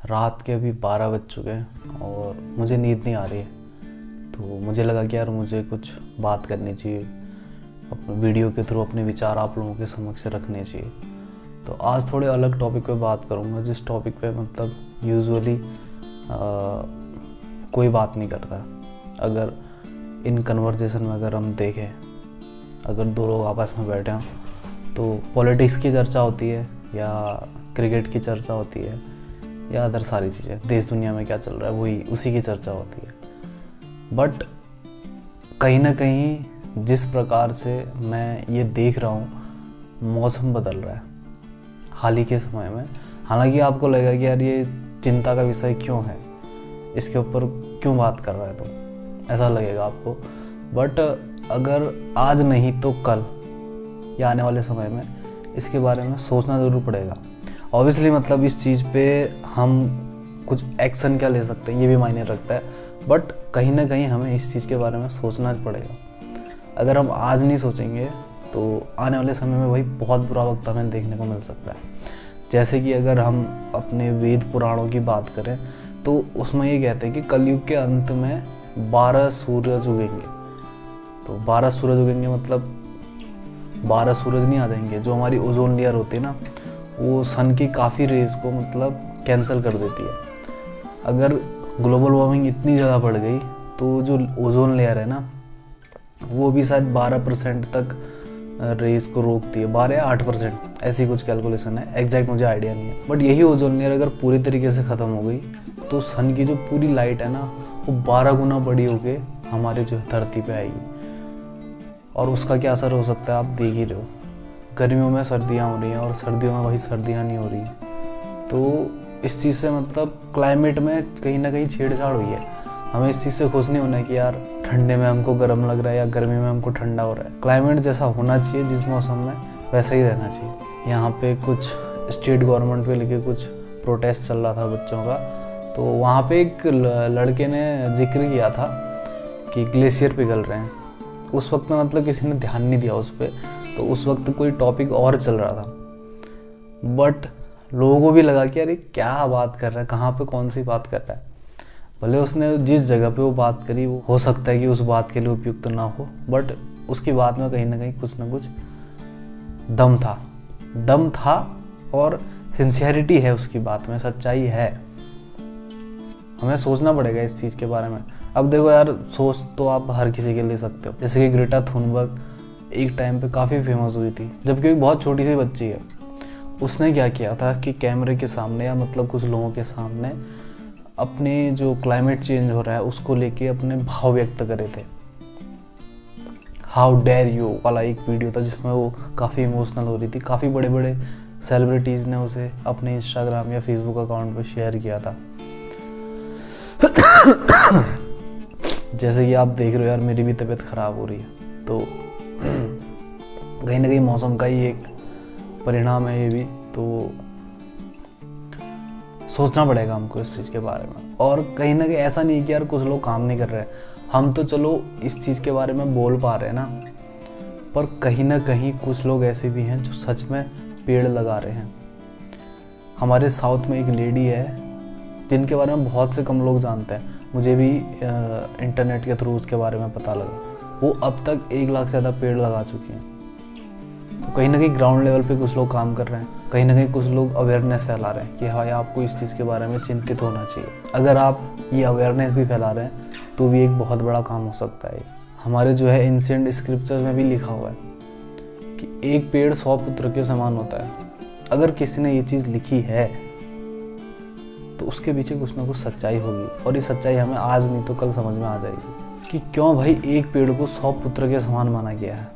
रात के अभी 12 बज चुके हैं और मुझे नींद नहीं आ रही है। तो मुझे लगा कि यार मुझे कुछ बात करनी चाहिए, अपने वीडियो के थ्रू अपने विचार आप लोगों के समक्ष रखने चाहिए। तो आज थोड़े अलग टॉपिक पे बात करूँगा, जिस टॉपिक पे मतलब यूजुअली कोई बात नहीं करता। अगर इन कन्वर्जेसन में अगर हम देखें, अगर दो लोग आपस में बैठे हों तो पॉलिटिक्स की चर्चा होती है या क्रिकेट की चर्चा होती है या अदर सारी चीज़ें, देश दुनिया में क्या चल रहा है वही उसी की चर्चा होती है। बट कहीं ना कहीं जिस प्रकार से मैं ये देख रहा हूँ, मौसम बदल रहा है हाल ही के समय में। हालांकि आपको लगेगा कि यार ये चिंता का विषय क्यों है, इसके ऊपर क्यों बात कर रहा है तुम, ऐसा लगेगा आपको। बट अगर आज नहीं तो कल या आने वाले समय में इसके बारे में सोचना ज़रूर पड़ेगा। ऑब्वियसली मतलब इस चीज़ पे हम कुछ एक्शन क्या ले सकते हैं ये भी मायने रखता है, बट कहीं ना कहीं हमें इस चीज़ के बारे में सोचना पड़ेगा। अगर हम आज नहीं सोचेंगे तो आने वाले समय में वही बहुत बुरा वक्त हमें देखने को मिल सकता है। जैसे कि अगर हम अपने वेद पुराणों की बात करें तो उसमें ये कहते हैं कि कलयुग के अंत में 12 सूरज उगेंगे। तो 12 सूरज उगेंगे मतलब 12 सूरज नहीं आ जाएंगे। जो हमारी ओजोन लेयर होती है ना, वो सन की काफ़ी रेज को मतलब कैंसिल कर देती है। अगर ग्लोबल वार्मिंग इतनी ज़्यादा बढ़ गई तो जो ओजोन लेयर है ना, वो भी शायद 12% तक रेज को रोकती है, 12 या 8%, ऐसी कुछ कैलकुलेशन है, एग्जैक्ट मुझे आइडिया नहीं है। बट यही ओजोन लेयर अगर पूरी तरीके से ख़त्म हो गई तो सन की जो पूरी लाइट है ना, वो 12 गुना बड़ी होके हमारे जो धरती पे आएगी। और उसका क्या असर हो सकता है आप देख ही रहे हो। गर्मियों में सर्दियाँ हो रही हैं और सर्दियों में वही सर्दियाँ नहीं हो रही हैं। तो इस चीज़ से मतलब क्लाइमेट में कहीं ना कहीं छेड़छाड़ हुई है। हमें इस चीज़ से खुश नहीं होना है कि यार ठंडे में हमको गर्म लग रहा है या गर्मी में हमको ठंडा हो रहा है। क्लाइमेट जैसा होना चाहिए जिस मौसम में, वैसा ही रहना चाहिए। यहाँ पे कुछ स्टेट गवर्नमेंट पे लेके कुछ प्रोटेस्ट चल रहा था बच्चों का, तो वहाँ पे एक लड़के ने जिक्र किया था कि ग्लेशियर पिघल रहे हैं। उस वक्त में मतलब किसी ने ध्यान नहीं दिया उस पर, तो उस वक्त कोई टॉपिक और चल रहा था। बट लोगों को भी लगा कि यार ये क्या बात कर रहा है, कहाँ पे कौन सी बात कर रहा है। भले उसने जिस जगह पे वो बात करी वो हो सकता है कि उस बात के लिए उपयुक्त ना हो, बट उसकी बात में कहीं ना कुछ दम था और सिंसियरिटी है उसकी बात में, सच्चाई है। हमें सोचना पड़ेगा इस चीज़ के बारे में। अब देखो यार, सोच तो आप हर किसी के ले सकते हो। जैसे कि ग्रेटा थुनबर्ग एक टाइम पे काफ़ी फेमस हुई थी, जबकि एक बहुत छोटी सी बच्ची है। उसने क्या किया था कि कैमरे के सामने या मतलब कुछ लोगों के सामने अपने जो क्लाइमेट चेंज हो रहा है उसको लेके अपने भाव व्यक्त करे थे। हाउ डेयर यू वाला एक वीडियो था जिसमें वो काफ़ी इमोशनल हो रही थी। काफ़ी बड़े बड़े सेलिब्रिटीज़ ने उसे अपने इंस्टाग्राम या फेसबुक अकाउंट पर शेयर किया था। जैसे कि आप देख रहे हो यार, मेरी भी तबीयत ख़राब हो रही है, तो कहीं ना कहीं मौसम का ही एक परिणाम है ये भी। तो सोचना पड़ेगा हमको इस चीज़ के बारे में। और कहीं ना कहीं ऐसा नहीं कि यार कुछ लोग काम नहीं कर रहे हैं, हम तो चलो इस चीज़ के बारे में बोल पा रहे हैं ना, पर कहीं ना कहीं कुछ लोग ऐसे भी हैं जो सच में पेड़ लगा रहे हैं। हमारे साउथ में एक लेडी है जिनके बारे में बहुत से कम लोग जानते हैं, मुझे भी इंटरनेट के थ्रू उसके बारे में पता लगा। वो अब तक 1 लाख से ज़्यादा पेड़ लगा चुकी हैं। तो कहीं ना कहीं ग्राउंड लेवल पे कुछ लोग काम कर रहे हैं, कहीं ना कहीं कुछ लोग अवेयरनेस फैला रहे हैं कि भाई आपको इस चीज़ के बारे में चिंतित होना चाहिए। अगर आप ये अवेयरनेस भी फैला रहे हैं तो भी एक बहुत बड़ा काम हो सकता है। हमारे जो है एंशिएंट स्क्रिप्चर में भी लिखा हुआ है कि एक पेड़ 100 पुत्र के समान होता है। अगर किसी ने ये चीज़ लिखी है तो उसके पीछे कुछ ना कुछ सच्चाई होगी, और ये सच्चाई हमें आज नहीं तो कल समझ में आ जाएगी कि क्यों भाई एक पेड़ को 100 पुत्र के समान माना गया है।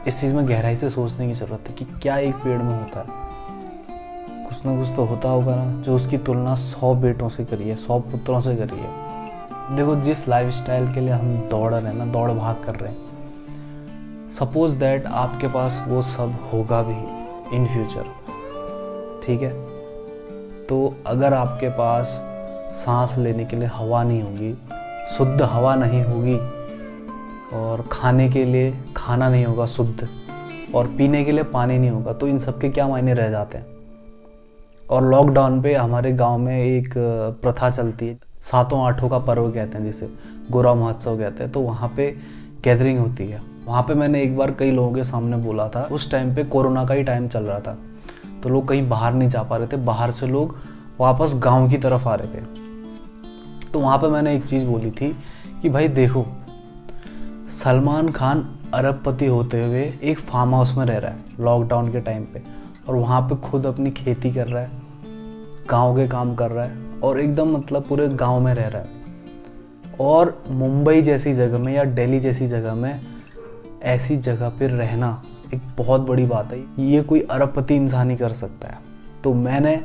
इस चीज़ में गहराई से सोचने की ज़रूरत है कि क्या एक पेड़ में होता है। कुछ ना कुछ तो होता होगा ना जो उसकी तुलना 100 बेटों से करी है, 100 पुत्रों से करी है। देखो, जिस लाइफस्टाइल के लिए हम दौड़ रहे हैं ना, दौड़ भाग कर रहे हैं, सपोज दैट आपके पास वो सब होगा भी इन फ्यूचर, ठीक है, तो अगर आपके पास सांस लेने के लिए हवा नहीं होगी, शुद्ध हवा नहीं होगी, और खाने के लिए खाना नहीं होगा शुद्ध, और पीने के लिए पानी नहीं होगा, तो इन सब के क्या मायने रह जाते हैं। और लॉकडाउन पे हमारे गांव में एक प्रथा चलती है, 7-8 का पर्व कहते हैं जिसे, गोरा महोत्सव कहते हैं। तो वहाँ पे गैदरिंग होती है। वहाँ पे मैंने एक बार कई लोगों के सामने बोला था, उस टाइम पे कोरोना का ही टाइम चल रहा था, तो लोग कहीं बाहर नहीं जा पा रहे थे, बाहर से लोग वापस गांव की तरफ आ रहे थे। तो वहाँ पे मैंने एक चीज़ बोली थी कि भाई देखो, सलमान खान अरबपति होते हुए एक फार्म हाउस में रह रहा है लॉकडाउन के टाइम पे, और वहाँ पे खुद अपनी खेती कर रहा है, गांव के काम कर रहा है, और एकदम मतलब पूरे गांव में रह रहा है। और मुंबई जैसी जगह में या दिल्ली जैसी जगह में ऐसी जगह पे रहना एक बहुत बड़ी बात है। ये कोई अरबपति इंसान ही कर सकता है। तो मैंने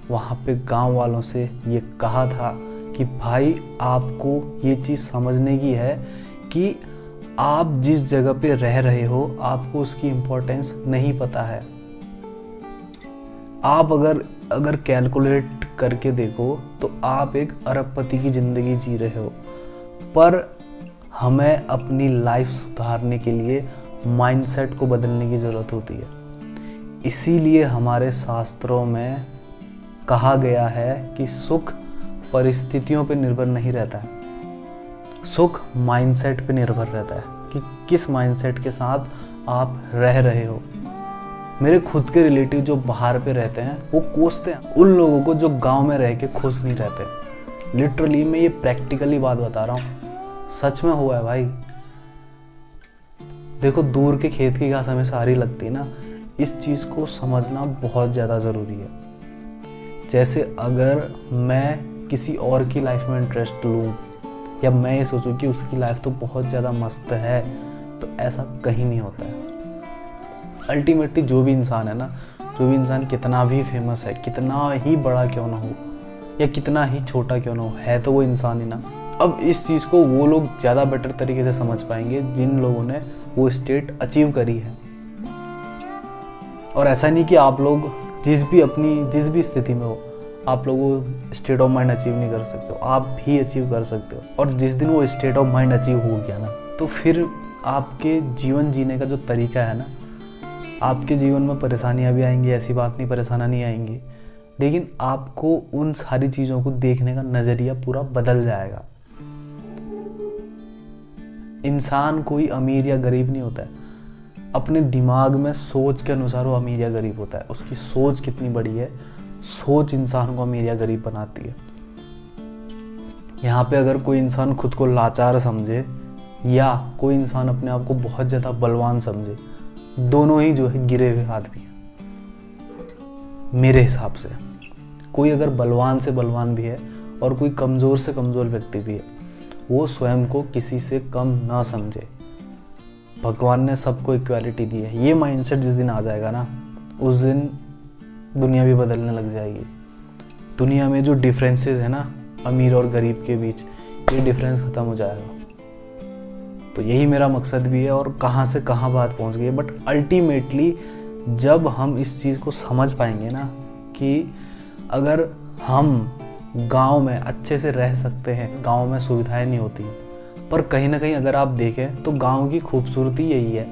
वहाँ पे गांव वालों से ये कहा था कि भाई आपको ये चीज़ समझने की है कि आप जिस जगह पे रह रहे हो आपको उसकी इम्पोर्टेंस नहीं पता है। आप अगर कैलकुलेट करके देखो तो आप एक अरबपति की ज़िंदगी जी रहे हो, पर हमें अपनी लाइफ सुधारने के लिए माइंडसेट को बदलने की ज़रूरत होती है। इसीलिए हमारे शास्त्रों में कहा गया है कि सुख परिस्थितियों पर निर्भर नहीं रहता है, सुख माइंडसेट पे निर्भर रहता है कि किस माइंडसेट के साथ आप रह रहे हो। मेरे खुद के रिलेटिव जो बाहर पे रहते हैं वो कोसते हैं उन लोगों को जो गांव में रह के खुश नहीं रहते। लिटरली मैं ये प्रैक्टिकली बात बता रहा हूँ, सच में हुआ है भाई। देखो, दूर के खेत की घास हमें सारी लगती है ना, इस चीज़ को समझना बहुत ज़्यादा ज़रूरी है। जैसे अगर मैं किसी और की लाइफ में इंटरेस्ट लूँ या मैं ये सोचूं कि उसकी लाइफ तो बहुत ज़्यादा मस्त है, तो ऐसा कहीं नहीं होता है। अल्टीमेटली जो भी इंसान है ना, जो भी इंसान कितना भी फेमस है, कितना ही बड़ा क्यों ना हो या कितना ही छोटा क्यों ना हो, है तो वो इंसान ही ना। अब इस चीज़ को वो लोग ज़्यादा बेटर तरीके से समझ पाएंगे जिन लोगों ने वो स्टेट अचीव करी है। और ऐसा नहीं कि आप लोग जिस भी स्थिति में हो आप लोग वो स्टेट ऑफ माइंड अचीव नहीं कर सकते हो, आप भी अचीव कर सकते हो। और जिस दिन वो स्टेट ऑफ माइंड अचीव हो गया ना, तो फिर आपके जीवन जीने का जो तरीका है ना, आपके जीवन में परेशानियां भी आएंगी, ऐसी बात नहीं परेशानियां नहीं आएंगी, लेकिन आपको उन सारी चीज़ों को देखने का नज़रिया पूरा बदल जाएगा। इंसान कोई अमीर या गरीब नहीं होता है, अपने दिमाग में सोच के अनुसार वो अमीर या गरीब होता है। उसकी सोच कितनी बड़ी है, सोच इंसान को अमीर या गरीब बनाती है। यहाँ पे अगर कोई इंसान खुद को लाचार समझे या कोई इंसान अपने आप को बहुत ज़्यादा बलवान समझे, दोनों ही जो है गिरे हुए आदमी हैं मेरे हिसाब से। कोई अगर बलवान से बलवान भी है और कोई कमज़ोर से कमज़ोर व्यक्ति भी है, वो स्वयं को किसी से कम ना समझे। भगवान ने सबको इक्वालिटी दी है। ये माइंडसेट जिस दिन आ जाएगा ना, उस दिन दुनिया भी बदलने लग जाएगी। दुनिया में जो डिफरेंसेस है ना अमीर और गरीब के बीच, ये डिफरेंस ख़त्म हो जाएगा। तो यही मेरा मकसद भी है, और कहाँ से कहाँ बात पहुँच गई है। बट अल्टीमेटली जब हम इस चीज़ को समझ पाएंगे ना कि अगर हम गांव में अच्छे से रह सकते हैं, गांव में सुविधाएं नहीं होती, पर कहीं ना कहीं अगर आप देखें तो गांव की खूबसूरती यही है।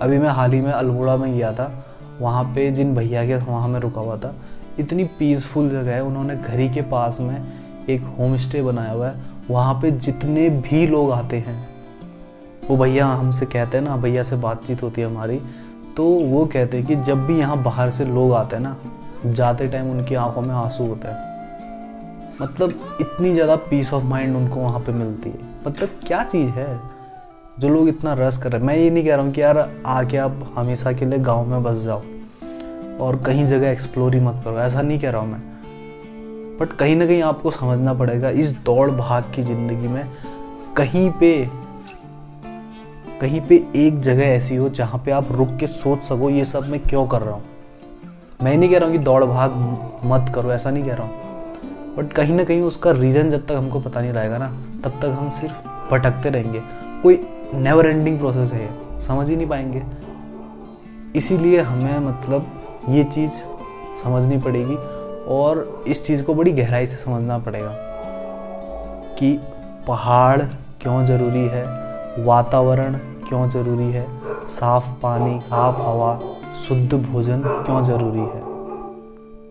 अभी मैं हाल ही में अल्मोड़ा में गया था, वहाँ पे जिन भैया के वहाँ मैं रुका हुआ था, इतनी पीसफुल जगह है। उन्होंने घर ही के पास में एक होम स्टे बनाया हुआ है। वहाँ पे जितने भी लोग आते हैं, वो भैया हमसे कहते हैं ना, भैया से बातचीत होती है हमारी, तो वो कहते हैं कि जब भी यहाँ बाहर से लोग आते हैं ना, जाते टाइम उनकी आंखों में आंसू होता है। मतलब इतनी ज़्यादा पीस ऑफ माइंड उनको वहाँ पे मिलती है। मतलब क्या चीज़ है जो लोग इतना रस कर रहे हैं। मैं ये नहीं कह रहा हूँ कि यार आके आप हमेशा के लिए गांव में बस जाओ और कहीं जगह एक्सप्लोर ही मत करो, ऐसा नहीं कह रहा हूँ मैं। बट कहीं ना कहीं आपको समझना पड़ेगा, इस दौड़ भाग की ज़िंदगी में कहीं पे एक जगह ऐसी हो जहाँ पे आप रुक के सोच सको ये सब मैं क्यों कर रहा हूँ। मैं नहीं कह रहा हूँ कि दौड़ भाग मत करो, ऐसा नहीं कह रहा हूँ, बट कहीं ना कहीं उसका रीज़न जब तक हमको पता नहीं रहेगा ना, तब तक हम सिर्फ भटकते रहेंगे। कोई नेवर एंडिंग प्रोसेस है, समझ ही नहीं पाएंगे। इसीलिए हमें मतलब ये चीज़ समझनी पड़ेगी और इस चीज़ को बड़ी गहराई से समझना पड़ेगा कि पहाड़ क्यों ज़रूरी है, वातावरण क्यों ज़रूरी है, साफ़ पानी, साफ़ हवा, शुद्ध भोजन क्यों ज़रूरी है।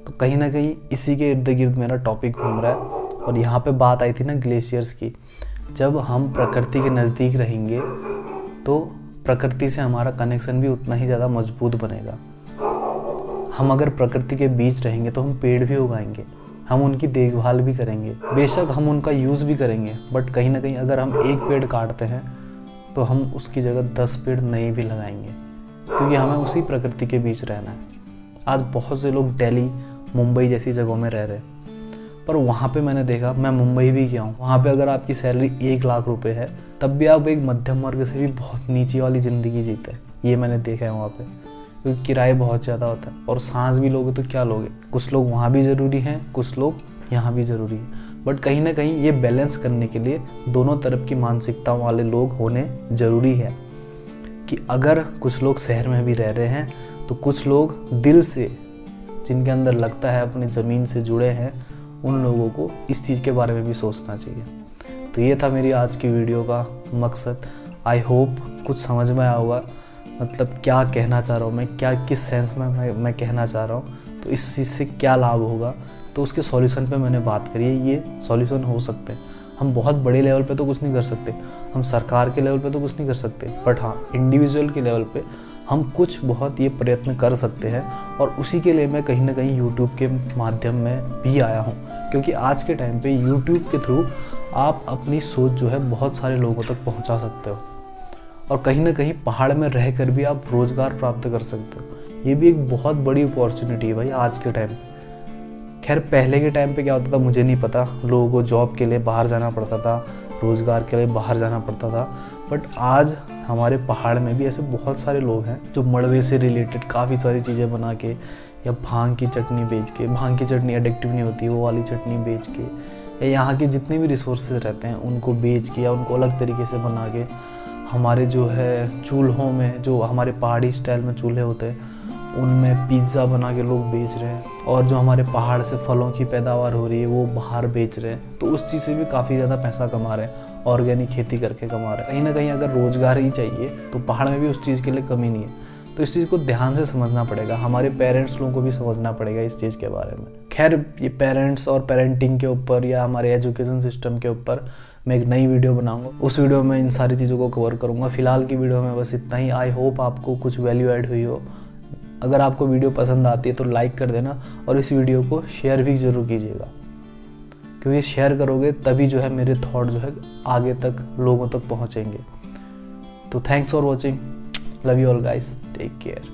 तो कहीं ना कहीं इसी के इर्द गिर्द मेरा टॉपिक घूम रहा है। और यहाँ पे बात आई थी ना ग्लेशियर्स की। जब हम प्रकृति के नज़दीक रहेंगे तो प्रकृति से हमारा कनेक्शन भी उतना ही ज़्यादा मजबूत बनेगा। हम अगर प्रकृति के बीच रहेंगे तो हम पेड़ भी उगाएंगे, हम उनकी देखभाल भी करेंगे, बेशक हम उनका यूज़ भी करेंगे, बट कहीं ना कहीं अगर हम एक पेड़ काटते हैं तो हम उसकी जगह 10 पेड़ नए भी लगाएंगे, क्योंकि हमें उसी प्रकृति के बीच रहना है। आज बहुत से लोग दिल्ली, मुंबई जैसी जगहों में रह रहे हैं, पर वहाँ पे मैंने देखा, मैं मुंबई भी गया हूँ, वहाँ पे अगर आपकी सैलरी 1 लाख रुपए है तब भी आप एक मध्यम वर्ग से भी बहुत नीची वाली ज़िंदगी जीते हैं। ये मैंने देखा है वहाँ पे, क्योंकि किराए बहुत ज़्यादा होता है। और सांस भी लोगे तो क्या लोगे, कुछ लोग वहाँ भी ज़रूरी हैं, कुछ लोग यहाँ भी ज़रूरी है। बट कहीं ना कहीं ये बैलेंस करने के लिए दोनों तरफ की मानसिकता वाले लोग होने ज़रूरी है, कि अगर कुछ लोग शहर में भी रह रहे हैं तो कुछ लोग दिल से, जिनके अंदर लगता है अपनी ज़मीन से जुड़े हैं, उन लोगों को इस चीज़ के बारे में भी सोचना चाहिए। तो ये था मेरी आज की वीडियो का मकसद। आई होप कुछ समझ में आया होगा, मतलब क्या कहना चाह रहा हूँ मैं, क्या किस सेंस में मैं कहना चाह रहा हूँ, तो इस चीज़ से क्या लाभ होगा, तो उसके सॉल्यूशन पे मैंने बात करी है। ये सॉल्यूशन हो सकते हैं। हम बहुत बड़े लेवल पे तो कुछ नहीं कर सकते, हम सरकार के लेवल पे तो कुछ नहीं कर सकते, बट हाँ इंडिविजुअल के लेवल पे हम कुछ बहुत ये प्रयत्न कर सकते हैं। और उसी के लिए मैं कहीं ना कहीं यूट्यूब के माध्यम में भी आया हूँ, क्योंकि आज के टाइम पे यूट्यूब के थ्रू आप अपनी सोच जो है बहुत सारे लोगों तक पहुँचा सकते हो, और कहीं ना कहीं पहाड़ में रह कर भी आप रोज़गार प्राप्त कर सकते हो। ये भी एक बहुत बड़ी अपॉर्चुनिटी है भाई आज के टाइम पे। खैर पहले के टाइम पे क्या होता था मुझे नहीं पता, लोगों को जॉब के लिए बाहर जाना पड़ता था, रोज़गार के लिए बाहर जाना पड़ता था, बट आज हमारे पहाड़ में भी ऐसे बहुत सारे लोग हैं जो मड़वे से रिलेटेड काफ़ी सारी चीज़ें बना के, या भांग की चटनी बेच के, भांग की चटनी एडिक्टिव नहीं होती, वो वाली चटनी बेच के, या यहाँ के जितने भी रिसोर्सेज रहते हैं उनको बेच के या उनको अलग तरीके से बना के, हमारे जो है चूल्हों में, जो हमारे पहाड़ी स्टाइल में चूल्हे होते हैं उनमें पिज़्ज़ा बना के लोग बेच रहे हैं, और जो हमारे पहाड़ से फलों की पैदावार हो रही है वो बाहर बेच रहे हैं। तो उस चीज़ से भी काफ़ी ज़्यादा पैसा कमा रहे हैं, ऑर्गेनिक खेती करके कमा रहे हैं। कहीं ना कहीं अगर रोज़गार ही चाहिए तो पहाड़ में भी उस चीज़ के लिए कमी नहीं है। तो इस चीज़ को ध्यान से समझना पड़ेगा, हमारे पेरेंट्स लोगों को भी समझना पड़ेगा इस चीज़ के बारे में। खैर ये पेरेंट्स और पेरेंटिंग के ऊपर या हमारे एजुकेशन सिस्टम के ऊपर मैं एक नई वीडियो बनाऊंगा, उस वीडियो में इन सारी चीज़ों को कवर करूँगा। फिलहाल की वीडियो में बस इतना ही। आई होप आपको कुछ वैल्यू ऐड हुई हो। अगर आपको वीडियो पसंद आती है तो लाइक कर देना, और इस वीडियो को शेयर भी ज़रूर कीजिएगा, क्योंकि शेयर करोगे तभी जो है मेरे थॉट जो है आगे तक लोगों तक पहुँचेंगे। तो thanks for watching, love you all guys, take care.